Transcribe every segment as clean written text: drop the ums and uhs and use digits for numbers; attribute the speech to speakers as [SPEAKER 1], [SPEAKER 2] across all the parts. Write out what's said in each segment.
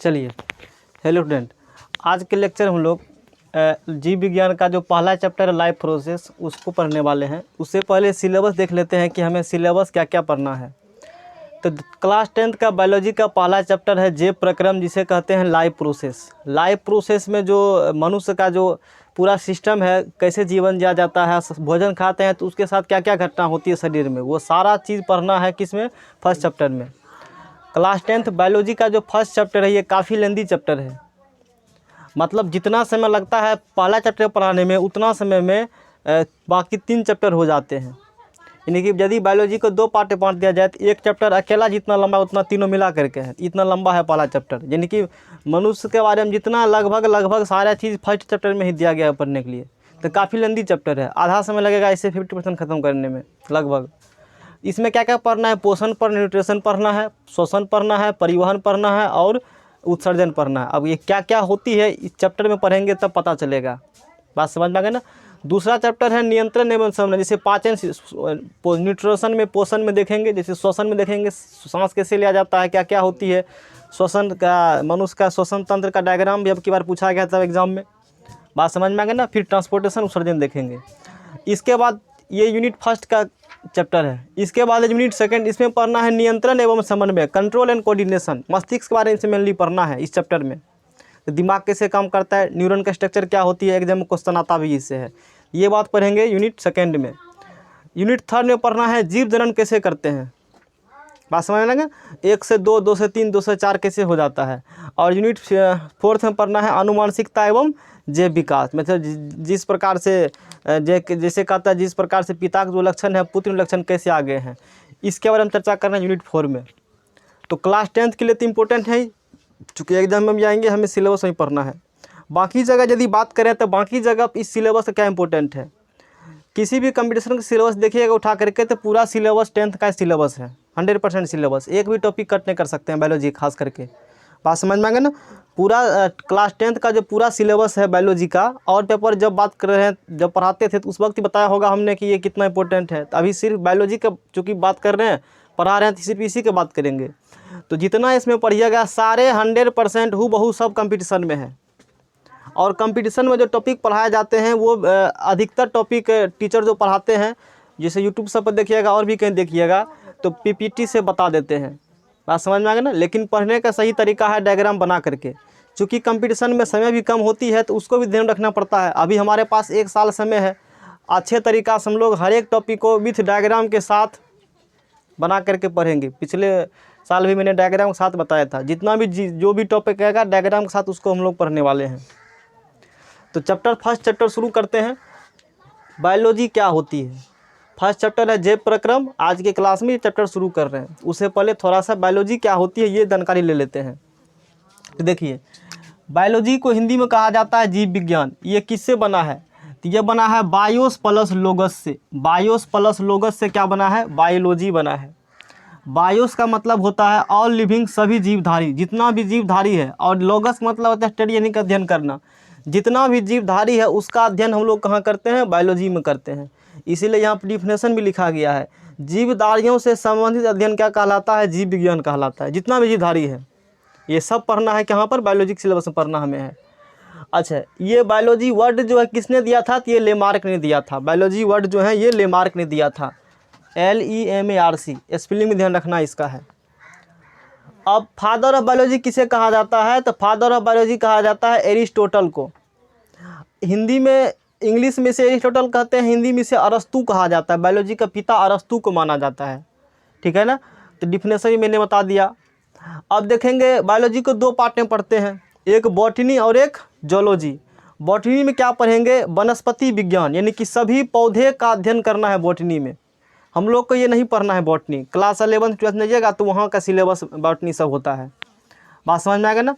[SPEAKER 1] चलिए, hello student. आज के लेक्चर हम लोग जीव विज्ञान का जो पहला चैप्टर है लाइफ प्रोसेस उसको पढ़ने वाले हैं। उससे पहले सिलेबस देख लेते हैं कि हमें सिलेबस क्या क्या पढ़ना है। तो क्लास 10th का बायोलॉजी का पहला चैप्टर है जैव प्रक्रम, जिसे कहते हैं लाइफ प्रोसेस। लाइफ प्रोसेस में जो मनुष्य का जो पूरा सिस्टम है, कैसे जीवन जिया जाता है, भोजन खाते हैं तो उसके साथ क्या क्या घटना होती है शरीर में, वो सारा चीज़ पढ़ना है। किसमें? फर्स्ट चैप्टर में। क्लास 10th बायोलॉजी का जो फर्स्ट चैप्टर है ये काफ़ी लेंदी चैप्टर है। मतलब जितना समय लगता है पहला चैप्टर पढ़ाने में, उतना समय में बाकी 3 चैप्टर हो जाते हैं। यानी कि यदि बायोलॉजी को 2 पार्ट में बांट दिया जाए तो एक चैप्टर अकेला जितना लंबा उतना तीनों मिला करके है, इतना लंबा है पहला चैप्टर। यानी कि मनुष्य के बारे में जितना लगभग सारा चीज़ फर्स्ट चैप्टर में ही दिया गया है पढ़ने के लिए। तो काफ़ी लेंदी चैप्टर है, आधा समय लगेगा इसे 50% ख़त्म करने में लगभग। इसमें क्या क्या पढ़ना है? पोषण पर न्यूट्रिशन पढ़ना है, श्वसन पढ़ना है, परिवहन पढ़ना है और उत्सर्जन पढ़ना है। अब ये क्या क्या होती है इस चैप्टर में पढ़ेंगे तब पता चलेगा। बात समझ में आ गई ना। दूसरा चैप्टर है नियंत्रण एवं समन्वय। जैसे पाचन, न्यूट्रिशन में, पोषण में देखेंगे, जैसे श्वसन में देखेंगे सांस कैसे लिया जाता है, क्या क्या होती है श्वसन का, मनुष्य का श्वसन तंत्र का डायग्राम भी अब की बार पूछा गया था एग्जाम में। बात समझ में आ गई ना। फिर ट्रांसपोर्टेशन उत्सर्जन देखेंगे। इसके बाद ये यूनिट फर्स्ट का चैप्टर है। इसके बाद यूनिट सेकंड, इसमें पढ़ना है नियंत्रण एवं समन्वय, कंट्रोल एंड कोऑर्डिनेशन। मस्तिष्क के बारे में मेनली पढ़ना है इस चैप्टर में। तो दिमाग कैसे काम करता है, न्यूरॉन का स्ट्रक्चर क्या होती है, एग्जाम में क्वेश्चन आता भी इससे है। ये बात पढ़ेंगे यूनिट सेकंड में। यूनिट थर्ड में पढ़ना है जीव जनन कैसे करते हैं। बात समझ में लगे। 1 से 2, 2 से 3, 2 से 4 कैसे हो जाता है। और यूनिट फोर्थ में पढ़ना है अनुवांशिकता एवं जैव विकास। मतलब जिस प्रकार से जैसे कहता है जिस प्रकार से पिता के जो लक्षण है पुत्र लक्षण कैसे आ गए हैं, इसके बारे में चर्चा करना है यूनिट 4 में। तो क्लास 10th के लिए तो इम्पोर्टेंट है, चूँकि एग्जाम में भी आएंगे, हमें सिलेबस वहीं पढ़ना है। बाकी जगह यदि बात करें तो बाकी जगह इस सिलेबस का क्या इंपॉर्टेंट है। किसी भी कंपटीशन का सिलेबस देखिएगा उठा करके तो पूरा सिलेबस 10th का सिलेबस है, 100% सिलेबस। एक भी टॉपिक कट नहीं कर सकते हैं बायोलॉजी खास करके। बात समझ में आ गया ना। पूरा क्लास 10th का जो पूरा सिलेबस है बायोलॉजी का, और पेपर जब बात कर रहे हैं, जब पढ़ाते थे तो उस वक्त ही बताया होगा हमने कि ये कितना इंपॉर्टेंट है। अभी सिर्फ बायोलॉजी का चूँकि बात कर रहे हैं, पढ़ा रहे हैं, तो सिर्फ इसी की बात करेंगे। तो जितना इसमें पढ़िएगा सारे 100% हूबहू सब कंपटीशन में है। और कंपटीशन में जो टॉपिक पढ़ाए जाते हैं वो अधिकतर टॉपिक टीचर जो पढ़ाते हैं, जैसे यूट्यूब सब पर देखिएगा और भी कहीं देखिएगा तो पीपीटी से बता देते हैं। बात समझ में आ गया ना। लेकिन पढ़ने का सही तरीका है डायग्राम बना करके। चूँकि कंपटीशन में समय भी कम होती है तो उसको भी ध्यान रखना पड़ता है। अभी हमारे पास 1 साल समय है, अच्छे तरीक़ा से हम लोग हर एक टॉपिक को विथ डायग्राम के साथ बना करके पढ़ेंगे। पिछले साल भी मैंने डायग्राम के साथ बताया था। जितना भी जो भी टॉपिक आएगा डायग्राम के साथ उसको हम लोग पढ़ने वाले हैं। तो फर्स्ट चैप्टर शुरू करते हैं। बायोलॉजी क्या होती है। फर्स्ट चैप्टर है जैव प्रक्रम। आज के क्लास में ये चैप्टर शुरू कर रहे हैं। उससे पहले थोड़ा सा बायोलॉजी क्या होती है ये जानकारी ले लेते हैं। तो देखिए, बायोलॉजी को हिंदी में कहा जाता है जीव विज्ञान। ये किससे बना है? तो ये बना है बायोस प्लस लोगस से। बायोस प्लस लोगस से क्या बना है? बायोलॉजी बना है। बायोस का मतलब होता है ऑल लिविंग, सभी जीवधारी, जितना भी जीवधारी है। और लोगस मतलब होता है स्टडी, यानी कि अध्ययन करना। जितना भी जीवधारी है उसका अध्ययन हम लोग कहाँ करते हैं? बायोलॉजी में करते हैं। इसीलिए यहाँ पर डिफिनेशन भी लिखा गया है, जीवधारियों से संबंधित अध्ययन क्या कहलाता है? जीव विज्ञान कहलाता है। जितना भी जीवधारी है ये सब पढ़ना है, कहाँ पर? बायोलॉजी के सिलेबस में पढ़ना हमें है। अच्छा, ये बायोलॉजी वर्ड जो है किसने दिया था? तो ये लेमार्क ने दिया था। बायोलॉजी वर्ड जो है ये लेमार्क ने दिया था। LEMARC, स्पेलिंग में ध्यान रखना इसका है। अब फादर ऑफ बायोलॉजी किसे कहा जाता है? तो फादर ऑफ बायोलॉजी कहा जाता है एरिस्टोटल को। हिंदी में, इंग्लिश में से एरिस्टोटल कहते हैं, हिंदी में से अरस्तु कहा जाता है। बायोलॉजी का पिता अरस्तु को माना जाता है। ठीक है ना। तो डिफिनेशन भी मैंने बता दिया। अब देखेंगे बायोलॉजी को 2 पार्ट में पढ़ते हैं, एक बॉटनी और एक जूलॉजी। बॉटनी में क्या पढ़ेंगे? वनस्पति विज्ञान, यानी कि सभी पौधे का अध्ययन करना है बॉटनी में। हम लोग को ये नहीं पढ़ना है बॉटनी। क्लास 11th 12th में जाएगा तो वहाँ का सिलेबस बॉटनी सब होता है। बात समझ में आएगा ना।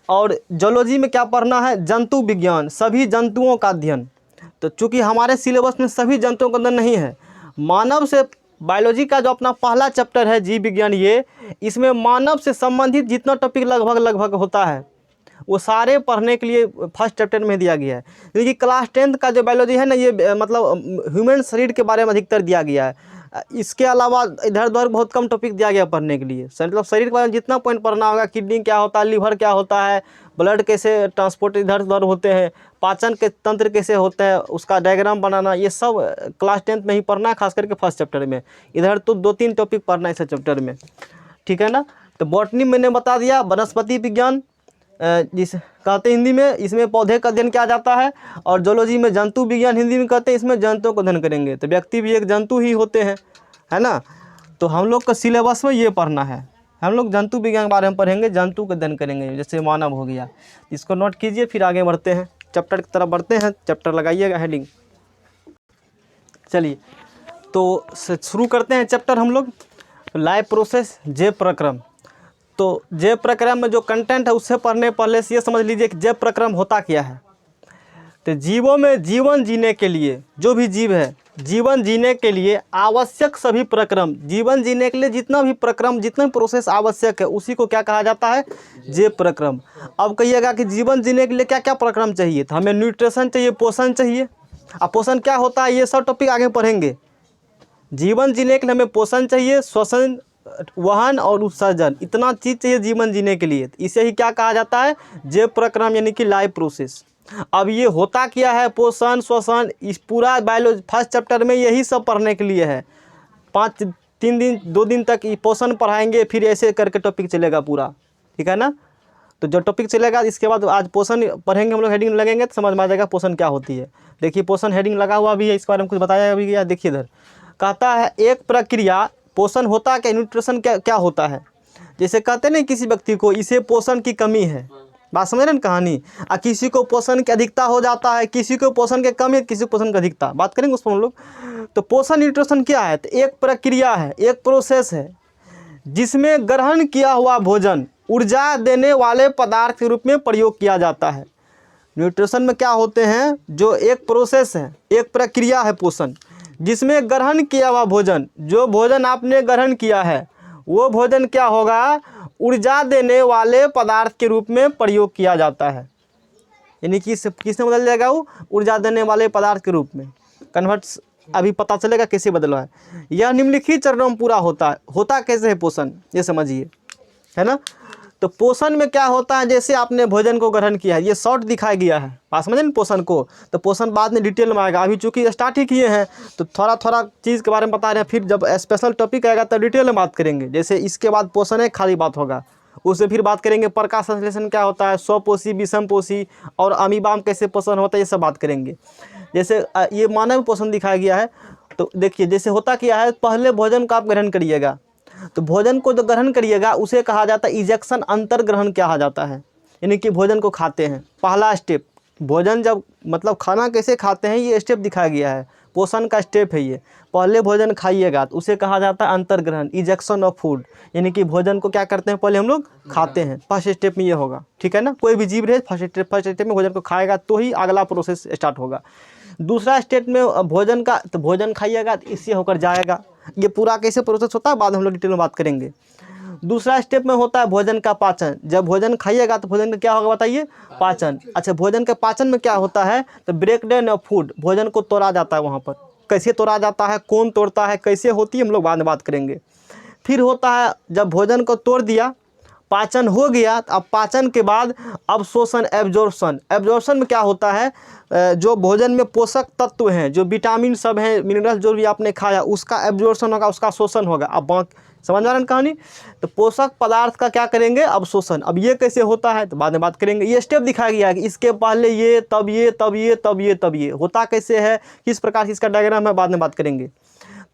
[SPEAKER 1] और जूलॉजी में क्या पढ़ना है? जंतु विज्ञान, सभी जंतुओं का अध्ययन। तो चूँकि हमारे सिलेबस में सभी जंतुओं का अध्ययन नहीं है, मानव से बायोलॉजी का जो अपना पहला चैप्टर है जीव विज्ञान, ये इसमें मानव से संबंधित जितना टॉपिक लगभग होता है वो सारे पढ़ने के लिए फर्स्ट चैप्टर में दिया गया है। क्योंकि क्लास 10th का जो बायोलॉजी है ना, ये मतलब ह्यूमन शरीर के बारे में अधिकतर दिया गया है। इसके अलावा इधर उधर बहुत कम टॉपिक दिया गया पढ़ने के लिए। मतलब शरीर के बारे में जितना पॉइंट पढ़ना होगा, किडनी क्या होता है, लीवर क्या होता है, ब्लड कैसे ट्रांसपोर्ट इधर उधर होते हैं, पाचन के तंत्र कैसे होता है, उसका डायग्राम बनाना, ये सब क्लास 10th में ही पढ़ना है, खास करके फर्स्ट चैप्टर में। इधर तो 2-3 टॉपिक पढ़ना है इस चैप्टर में, ठीक है ना। तो बॉटनी मैंने बता दिया, वनस्पति विज्ञान जिस कहते हैं हिंदी में, इसमें पौधे का अध्ययन किया जाता है। और जूलॉजी में जंतु विज्ञान हिंदी में कहते हैं, इसमें जंतुओं का अध्ययन करेंगे। तो व्यक्ति भी एक जंतु ही होते हैं, है ना। तो हम लोग का सिलेबस में ये पढ़ना है, हम लोग जंतु विज्ञान के बारे में पढ़ेंगे, जंतु का अध्ययन करेंगे, जैसे मानव हो गया। इसको नोट कीजिए, फिर आगे बढ़ते हैं, चैप्टर की तरफ बढ़ते हैं। चैप्टर लगाइएगा हेडिंग। चलिए तो शुरू करते हैं चैप्टर हम लोग, लाइफ प्रोसेस जैव प्रक्रम। तो जैव प्रक्रम में जो कंटेंट है उससे पढ़ने पहले से ये समझ लीजिए कि जैव प्रक्रम होता क्या है। तो जीवों में जीवन जीने के लिए, जो भी जीव है जीवन जीने के लिए आवश्यक सभी प्रक्रम, जीवन जीने के लिए जितना भी प्रक्रम, जितना भी प्रोसेस आवश्यक है उसी को क्या कहा जाता है, जैव प्रक्रम। अब कहिएगा कि जीवन जीने के लिए क्या क्या प्रक्रम चाहिए, तो हमें न्यूट्रिशन चाहिए, पोषण चाहिए। अब पोषण क्या होता है ये सब टॉपिक आगे पढ़ेंगे। जीवन जीने के लिए हमें पोषण चाहिए, श्वसन, वहन और उत्सर्जन, इतना चीज़ चाहिए जीवन जीने के लिए। इसे ही क्या कहा जाता है, जैव प्रक्रम, यानी कि लाइफ प्रोसेस। अब ये होता क्या है, पोषण, श्वसन, इस पूरा बायोलॉजी फर्स्ट चैप्टर में यही सब पढ़ने के लिए है। 2 दिन तक ये पोषण पढ़ाएंगे, फिर ऐसे करके टॉपिक चलेगा पूरा, ठीक है ना। तो जो टॉपिक चलेगा इसके बाद आज पोषण पढ़ेंगे हम लोग, हेडिंग लगेंगे तो समझ में आ जाएगा पोषण क्या होती है। देखिए पोषण हेडिंग लगा हुआ भी है, इसके बारे में कुछ बताया भी गया। देखिए इधर कहता है एक प्रक्रिया, पोषण होता क्या, न्यूट्रिशन क्या होता है। जैसे कहते नहीं किसी व्यक्ति को इसे पोषण की कमी है, बात समझ रहे हैं कहानी। किसी को पोषण की अधिकता हो जाता है, किसी को पोषण की कमी है, किसी को पोषण की अधिकता, बात करेंगे उस पर हम लोग। तो पोषण न्यूट्रिशन क्या है, तो एक प्रक्रिया है, एक प्रोसेस है जिसमें ग्रहण किया हुआ भोजन ऊर्जा देने वाले पदार्थ के रूप में प्रयोग किया जाता है। न्यूट्रिशन में क्या होते हैं, जो एक प्रोसेस है, एक प्रक्रिया है पोषण, जिसमें ग्रहण किया हुआ भोजन, जो भोजन आपने ग्रहण किया है वो भोजन क्या होगा, ऊर्जा देने वाले पदार्थ के रूप में प्रयोग किया जाता है। यानी कि किसमें बदल जाएगा, वो ऊर्जा देने वाले पदार्थ के रूप में कन्वर्ट, अभी पता चलेगा कैसे बदला है। यह निम्नलिखित चरणों में पूरा होता कैसे है पोषण, ये समझिए, है ना। तो पोषण में क्या होता है, जैसे आपने भोजन को ग्रहण किया है, ये शॉर्ट दिखाया गया है, बात समझे ना पोषण को। तो पोषण बाद में डिटेल में आएगा, अभी चूंकि स्टार्ट ही किए हैं तो थोड़ा थोड़ा चीज़ के बारे में बता रहे हैं, फिर जब स्पेशल टॉपिक आएगा तो डिटेल में बात करेंगे। जैसे इसके बाद पोषण है खाली बात होगा, उससे फिर बात करेंगे प्रकाश संश्लेषण क्या होता है, स्वपोषी, विषमपोषी और अमीबा में कैसे पोषण होता है, ये सब बात करेंगे। जैसे ये मानव पोषण दिखाया गया है, तो देखिए जैसे होता क्या है, पहले भोजन का आप ग्रहण करिएगा, तो भोजन को जो ग्रहण करिएगा उसे कहा जाता है इजेक्शन, अंतर ग्रहण कहा जाता है। यानी कि भोजन को खाते हैं, पहला स्टेप, भोजन जब मतलब खाना कैसे खाते हैं ये स्टेप दिखाया गया है, पोषण का स्टेप है ये। पहले भोजन खाइएगा तो उसे कहा जाता है अंतर ग्रहण, इजेक्शन ऑफ फूड, यानी कि भोजन को क्या करते हैं, पहले हम लोग खाते हैं। फर्स्ट स्टेप में ये होगा, ठीक है ना। कोई भी जीव रहे फर्स्ट स्टेप में भोजन को खाएगा तो ही अगला प्रोसेस स्टार्ट होगा। दूसरा स्टेप में भोजन का, तो भोजन खाइएगा तो इससे होकर जाएगा, ये पूरा कैसे प्रोसेस होता है बाद में हम लोग डिटेल में बात करेंगे। दूसरा स्टेप में होता है भोजन का पाचन, जब भोजन खाइएगा तो भोजन का क्या होगा बताइए, पाचन। अच्छा भोजन के पाचन में क्या होता है, तो ब्रेक डाउन ऑफ फूड, भोजन को तोड़ा जाता है, वहाँ पर कैसे तोड़ा जाता है, कौन तोड़ता है, कैसे होती है, हम लोग बाद में बात करेंगे। फिर होता है जब भोजन को तोड़ दिया, पाचन हो गया, तो अब पाचन के बाद अवशोषण, एब्जॉर्प्शन। एब्जॉर्प्शन में क्या होता है, जो भोजन में पोषक तत्व हैं, जो विटामिन सब हैं, मिनरल जो भी आपने खाया उसका एब्जॉर्प्शन होगा, उसका शोषण होगा। अब समझ आ रहा है कहानी। तो पोषक पदार्थ का क्या करेंगे, अवशोषण। अब ये कैसे होता है तो बाद में बात करेंगे। ये स्टेप दिखाया गया है कि इसके पहले ये, तब ये, तब ये, तब ये, तब ये होता कैसे है, किस प्रकार से इसका डायग्राम है, बाद में बात करेंगे।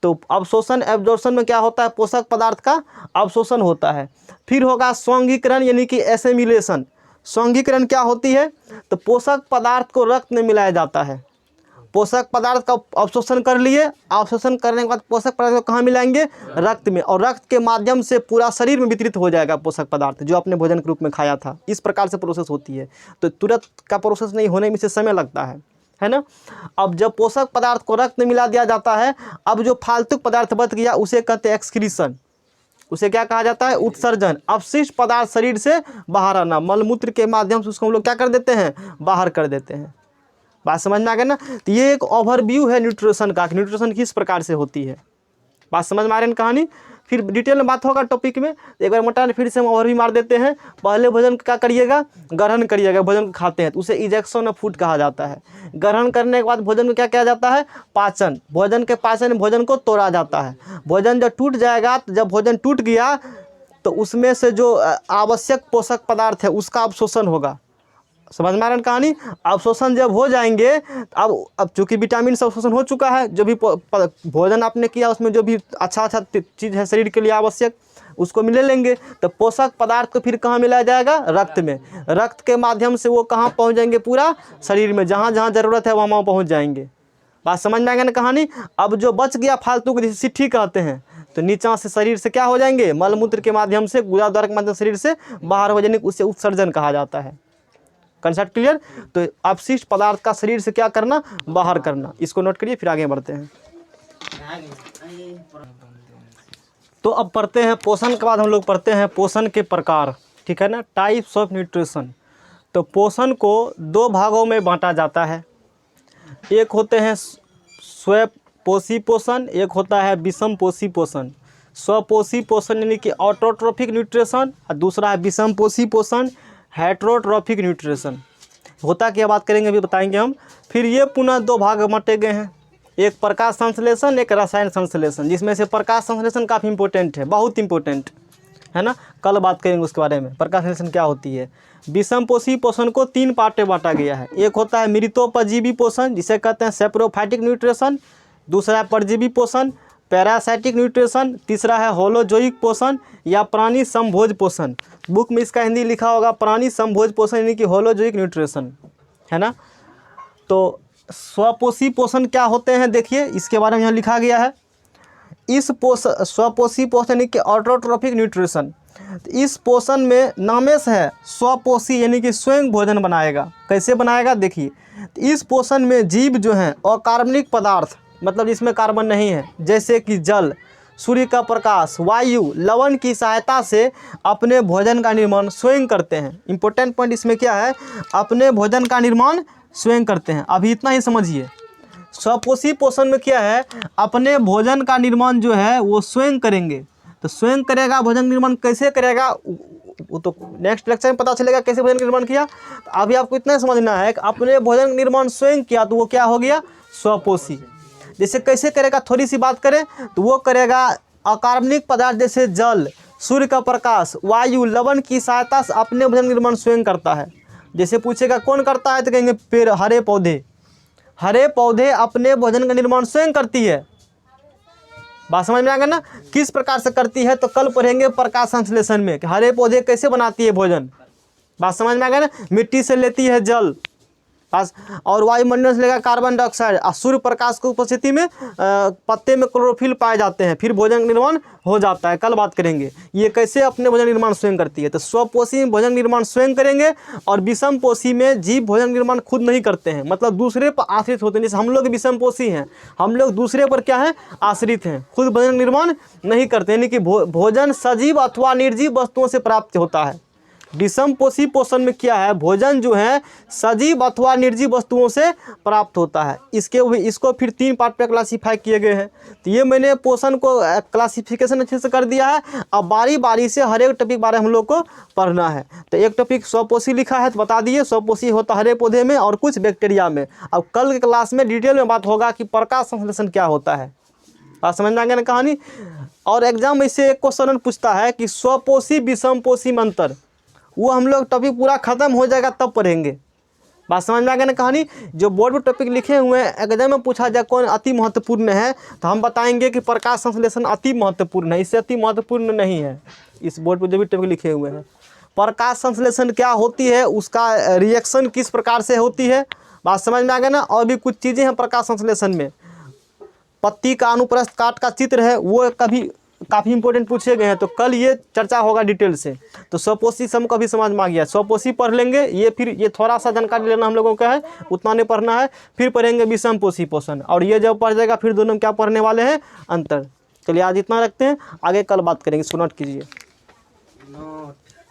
[SPEAKER 1] तो अवशोषण, एब्जॉर्प्शन में क्या होता है, पोषक पदार्थ का अवशोषण होता है। फिर होगा स्वंगीकरण, यानी कि एसिमिलेशन। स्वंगीकरण क्या होती है, तो पोषक पदार्थ को रक्त में मिलाया जाता है। पोषक पदार्थ का अवशोषण कर लिए, अवशोषण करने के बाद पोषक पदार्थ को कहाँ मिलाएंगे, रक्त में, और रक्त के माध्यम से पूरा शरीर में वितरित हो जाएगा पोषक पदार्थ जो आपने भोजन के रूप में खाया था। इस प्रकार से प्रोसेस होती है। तो तुरंत का प्रोसेस नहीं होने में से समय लगता है ना। अब जब पोषक पदार्थ को रक्त में मिला दिया जाता है, अब जो फालतू पदार्थ बच गया उसे कहते हैं एक्सक्रीशन, उसे क्या कहा जाता है, उत्सर्जन। अपशिष्ट पदार्थ शरीर से बाहर आना, मलमूत्र के माध्यम से उसको हम लोग क्या कर देते हैं, बाहर कर देते हैं। बात समझ में आ गया ना। तो ये एक ओवरव्यू है न्यूट्रिशन का, न्यूट्रिशन किस प्रकार से होती है, बात समझ में आ रही है कहानी। फिर डिटेल में बात होगा टॉपिक में, एक बार मोटा फिर से हम और भी मार देते हैं। पहले भोजन क्या करिएगा, ग्रहण करिएगा। भोजन को खाते हैं तो उसे इजेक्शन ऑफ फूड कहा जाता है। ग्रहण करने के बाद भोजन को क्या किया जाता है, पाचन। भोजन के पाचन में भोजन को तोड़ा जाता है। भोजन जब टूट जाएगा, तो जब भोजन टूट गया तो उसमें से जो आवश्यक पोषक पदार्थ है उसका अवशोषण होगा। समझ में आ रहा है कहानी। अवशोषण जब हो जाएंगे, अब चूंकि विटामिन से अवशोषण हो चुका है, जो भी भोजन आपने किया उसमें जो भी अच्छा चीज़ है शरीर के लिए आवश्यक, उसको मिले लेंगे। तो पोषक पदार्थ को फिर कहाँ मिलाया जाएगा, रक्त में। रक्त के माध्यम से वो कहाँ पहुँच जाएंगे, पूरा शरीर में, जहाँ जहाँ ज़रूरत है वहाँ पहुँच जाएंगे। बात समझ में आएगा ना कहानी। अब जो बच गया फालतू को, जैसे सिट्ठी कहते हैं, तो नीचा से शरीर से क्या हो जाएंगे, मलमूत्र के माध्यम से, गुदा द्वार के माध्यम से शरीर से बाहर हो जाने, उसे उत्सर्जन कहा जाता है। Concept clear. तो अपशिष्ट पदार्थ का शरीर से क्या करना, बाहर करना। इसको नोट करिए, फिर आगे बढ़ते हैं। तो अब पढ़ते हैं पोषण के बाद हम लोग पढ़ते हैं पोषण के प्रकार, ठीक है ना, टाइप्स ऑफ न्यूट्रिशन। तो पोषण को दो भागों में बांटा जाता है। एक होते हैं स्वपोषी पोषण, एक होता है विषम पोषी पोषण। स्वपोषी पोषण यानी कि ऑटोट्रोफिक न्यूट्रिशन, और दूसरा है विषम पोषी पोषण, हेट्रोट्रोफिक न्यूट्रिशन। होता क्या, बात करेंगे अभी, बताएंगे हम। फिर ये पुनः दो भाग बांटे गए हैं, एक प्रकाश संश्लेषण, एक रसायन संश्लेषण, जिसमें से प्रकाश संश्लेषण काफ़ी इंपॉर्टेंट है, बहुत इंपॉर्टेंट है ना। कल बात करेंगे उसके बारे में, प्रकाश संश्लेषण क्या होती है। विषम पोषी पोषण को तीन पार्ट में बांटा गया है। एक होता है मृतोपजीवी पोषण, जिसे कहते हैं सेप्रोफाइटिक न्यूट्रिशन। दूसरा है परजीवी पोषण, पैरासाइटिक न्यूट्रिशन। तीसरा है होलोजोइक पोषण या प्राणी समभोज पोषण। बुक में इसका हिंदी लिखा होगा प्राणी समभोज पोषण यानी कि होलोजोइक न्यूट्रिशन, है ना। तो स्वपोषी पोषण क्या होते हैं, देखिए इसके बारे में यहाँ लिखा गया है। इस स्वपोषी पोषण यानी कि ऑटोट्रोफिक न्यूट्रिशन, इस पोषण में नामे से है स्वपोषी यानी कि स्वयं भोजन बनाएगा। कैसे बनाएगा, देखिए इस पोषण में जीव जो हैं अकार्बनिक पदार्थ, मतलब जिसमें कार्बन नहीं है, जैसे कि जल, सूर्य का प्रकाश, वायु, लवण की सहायता से अपने भोजन का निर्माण स्वयं करते हैं। इंपॉर्टेंट पॉइंट इसमें क्या है, अपने भोजन का निर्माण स्वयं करते हैं। अभी इतना ही समझिए। स्वपोषी पोषण में क्या है, अपने भोजन का निर्माण जो है वो स्वयं करेंगे। तो स्वयं करेगा, भोजन निर्माण कैसे करेगा वो तो नेक्स्ट लेक्चर में पता चलेगा कैसे भोजन निर्माण किया। अभी आपको इतना समझना है कि अपने भोजन निर्माण स्वयं किया तो वो क्या हो गया, स्वपोषी। जैसे कैसे करेगा, थोड़ी सी बात करें तो वो करेगा अकार्बनिक पदार्थ जैसे जल, सूर्य का प्रकाश, वायु, लवण की सहायता से अपने भोजन निर्माण स्वयं करता है। जैसे पूछेगा कौन करता है, तो कहेंगे पेड़, हरे पौधे। हरे पौधे अपने भोजन का निर्माण स्वयं करती है। बात समझ में आएगा ना, किस प्रकार से करती है, तो कल पढ़ेंगे प्रकाश संश्लेषण में कि हरे पौधे कैसे बनाती है भोजन। बात समझ में आएगा ना, मिट्टी से लेती है जल, बस, और वायुमंडल से लेकर कार्बन डाइऑक्साइड, और सूर्य प्रकाश की उपस्थिति में पत्ते में क्लोरोफिल पाए जाते हैं, फिर भोजन निर्माण हो जाता है। कल बात करेंगे ये कैसे अपने भोजन निर्माण स्वयं करती है। तो स्वपोषी में भोजन निर्माण स्वयं करेंगे, और विषम पोषी में जीव भोजन निर्माण खुद नहीं करते हैं, मतलब दूसरे पर आश्रित होते हैं। जैसे हम लोग विषम पोषी हैं, हम लोग दूसरे पर क्या है, आश्रित हैं, खुद भोजन निर्माण नहीं करते, यानी कि भोजन सजीव अथवा निर्जीव वस्तुओं से प्राप्त होता है। विषम पोषी पोषण में क्या है, भोजन जो है सजीव अथवा निर्जीव वस्तुओं से प्राप्त होता है। इसको फिर तीन पार्ट पे क्लासीफाई किए गए हैं। तो ये मैंने पोषण को क्लासिफिकेशन अच्छे से कर दिया है। अब बारी बारी से हर एक टॉपिक बारे हम लोग को पढ़ना है। तो एक टॉपिक स्वपोषी लिखा है तो बता दिए, स्वपोषी होता हरे पौधे में और कुछ बैक्टीरिया में। अब कल के क्लास में डिटेल में बात होगा कि प्रकाश संश्लेषण क्या होता है। बात समझ में आ गया ना कहानी। और एग्जाम में इससे एक क्वेश्चन पूछता है कि स्वपोषी विषम पोषी में अंतर, वो हम लोग टॉपिक पूरा खत्म हो जाएगा तब पढ़ेंगे। बात समझ में आ गया ना कहानी। जो बोर्ड पर टॉपिक लिखे हुए हैं एग्जाम में पूछा जाए कौन अति महत्वपूर्ण है, तो हम बताएंगे कि प्रकाश संश्लेषण अति महत्वपूर्ण है, इससे अति महत्वपूर्ण नहीं है। इस बोर्ड पर जो भी टॉपिक लिखे हुए हैं, प्रकाश संश्लेषण क्या होती है, उसका रिएक्शन किस प्रकार से होती है, बात समझ में आ गया ना। और भी कुछ चीज़ें हैं प्रकाश संश्लेषण में, पत्ती का अनुप्रस्थ काट का चित्र है, वो कभी काफ़ी इंपॉर्टेंट पूछे गए हैं। तो कल ये चर्चा होगा डिटेल से। तो स्वपोषी सम का भी समझ में आ गया, स्वपोषी पढ़ लेंगे। ये फिर ये थोड़ा सा जानकारी लेना हम लोगों का है, उतना नहीं पढ़ना है। फिर पढ़ेंगे विषम पोषी पोषण, और ये जब पढ़ जाएगा फिर दोनों क्या पढ़ने वाले हैं, अंतर। चलिए आज इतना रखते हैं, आगे कल बात करेंगे। इसको नोट कीजिए।